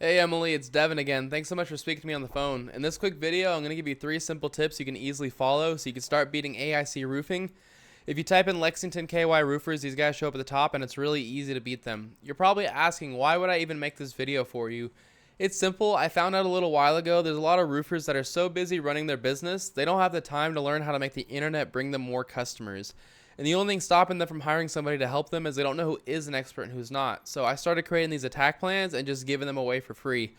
Hey Emily, it's Devin again. Thanks so much for speaking to me on the phone. In this quick video, I'm going to give you 3 simple tips you can easily follow so you can start beating AIC roofing. If you type in Lexington KY roofers, these guys show up at the top and it's really easy to beat them. You're probably asking, why would I even make this video for you? It's simple. I found out a little while ago there's a lot of roofers that are so busy running their business, they don't have the time to learn how to make the internet bring them more customers. And the only thing stopping them from hiring somebody to help them is they don't know who is an expert and who's not. So I started creating these attack plans and just giving them away for free.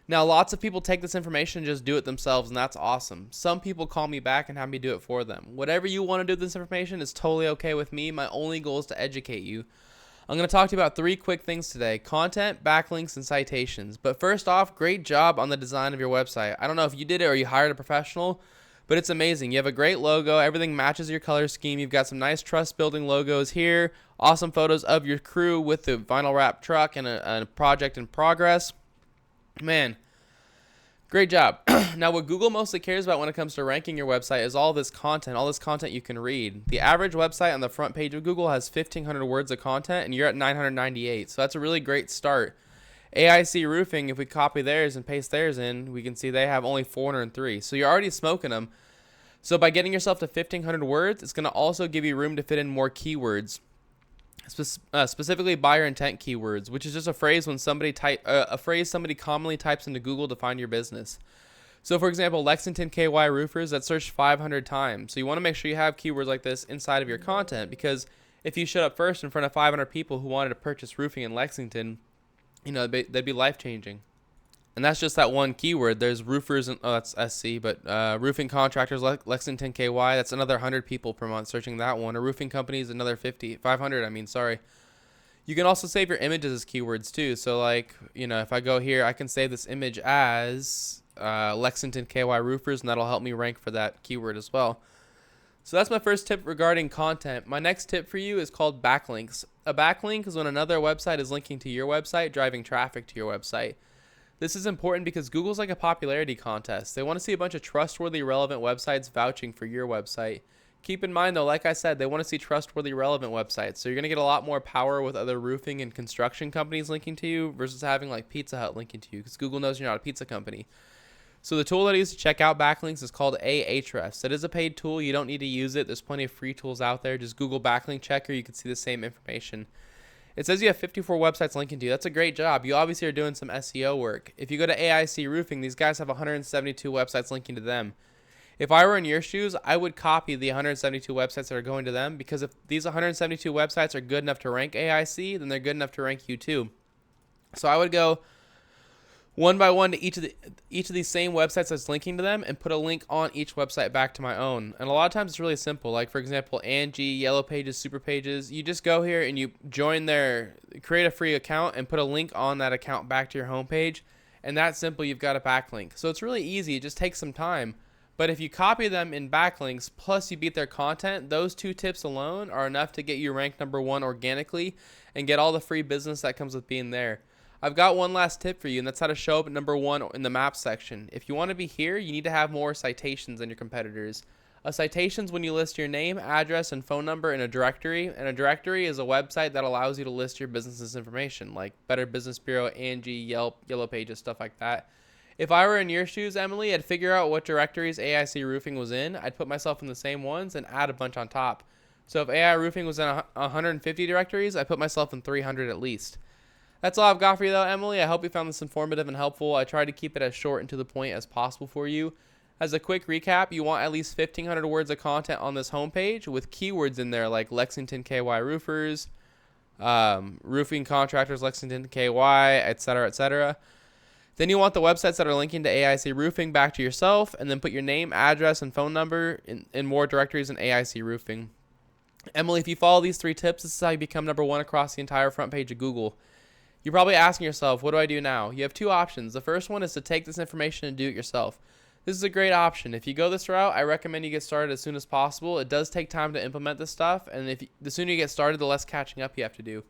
Now, lots of people take this information and just do it themselves, and that's awesome. Some people call me back and have me do it for them. Whatever you want to do with this information is totally okay with me. My only goal is to educate you. I'm going to talk to you about 3 quick things today: content, backlinks, and citations. But first off, great job on the design of your website. I don't know if you did it or you hired a professional, but it's amazing. You have a great logo. Everything matches your color scheme. You've got some nice trust building logos here. Awesome photos of your crew with the vinyl wrap truck and a project in progress. Man, great job. Now, what Google mostly cares about when it comes to ranking your website is all this content you can read. The average website on the front page of Google has 1,500 words of content, and you're at 998. So that's a really great start. AIC Roofing, if we copy theirs and paste theirs in, we can see they have only 403. So you're already smoking them. So by getting yourself to 1,500 words, it's going to also give you room to fit in more keywords, specifically buyer intent keywords, which is just a phrase when somebody somebody commonly types into Google to find your business. So for example, Lexington KY roofers, that searched 500 times. So you want to make sure you have keywords like this inside of your content, because if you showed up first in front of 500 people who wanted to purchase roofing in Lexington, you know, they'd be life-changing. And that's just that one keyword. There's roofers, and that's SC, but roofing contractors like Lexington KY, that's another 100 people per month searching that one. A roofing company is another 500, sorry. You can also save your images as keywords too. So like, you know, if I go here, I can save this image as Lexington KY roofers, and that'll help me rank for that keyword as well. So that's my first tip regarding content. My next tip for you is called backlinks. A backlink is when another website is linking to your website, driving traffic to your website. This is important because Google's like a popularity contest. They want to see a bunch of trustworthy, relevant websites vouching for your website. Keep in mind though, like I said, they want to see trustworthy, relevant websites. So you're going to get a lot more power with other roofing and construction companies linking to you versus having like Pizza Hut linking to you, because Google knows you're not a pizza company. So the tool that I use to check out backlinks is called Ahrefs. It is a paid tool. You don't need to use it. There's plenty of free tools out there. Just Google backlink checker. You can see the same information. It says you have 54 websites linking to you. That's a great job. You obviously are doing some SEO work. If you go to AIC Roofing, these guys have 172 websites linking to them. If I were in your shoes, I would copy the 172 websites that are going to them, because if these 172 websites are good enough to rank AIC, then they're good enough to rank you too. So I would go one by one to each of these same websites that's linking to them and put a link on each website back to my own. And a lot of times it's really simple. Like for example, Angie, Yellow Pages, Super Pages. You just go here and you create a free account and put a link on that account back to your homepage. And that's simple. You've got a backlink. So it's really easy. It just takes some time. But if you copy them in backlinks, plus you beat their content, those 2 tips alone are enough to get you ranked #1 organically and get all the free business that comes with being there. I've got one last tip for you, and that's how to show up at #1 in the map section. If you want to be here, you need to have more citations than your competitors. A citation is when you list your name, address, and phone number in a directory, and a directory is a website that allows you to list your business's information, like Better Business Bureau, Angie, Yelp, Yellow Pages, stuff like that. If I were in your shoes, Emily, I'd figure out what directories AIC Roofing was in. I'd put myself in the same ones and add a bunch on top. So if AI Roofing was in 150 directories, I put myself in 300 at least. That's all I've got for you though, Emily. I hope you found this informative and helpful. I tried to keep it as short and to the point as possible for you. As a quick recap, you want at least 1,500 words of content on this homepage with keywords in there like Lexington KY roofers, roofing contractors, Lexington KY, etc., etc. Then you want the websites that are linking to AIC Roofing back to yourself, and then put your name, address, and phone number in more directories in AIC Roofing. Emily, if you follow these 3 tips, this is how you become #1 across the entire front page of Google. You're probably asking yourself, what do I do now? You have 2 options. The first one is to take this information and do it yourself. This is a great option. If you go this route, I recommend you get started as soon as possible. It does take time to implement this stuff, and the sooner you get started, the less catching up you have to do.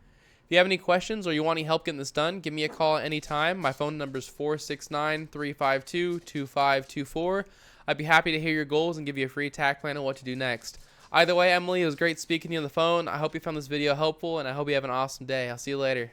If you have any questions or you want any help getting this done, give me a call at any time. My phone number is 469-352-2524. I'd be happy to hear your goals and give you a free attack plan on what to do next. Either way, Emily, it was great speaking to you on the phone. I hope you found this video helpful, and I hope you have an awesome day. I'll see you later.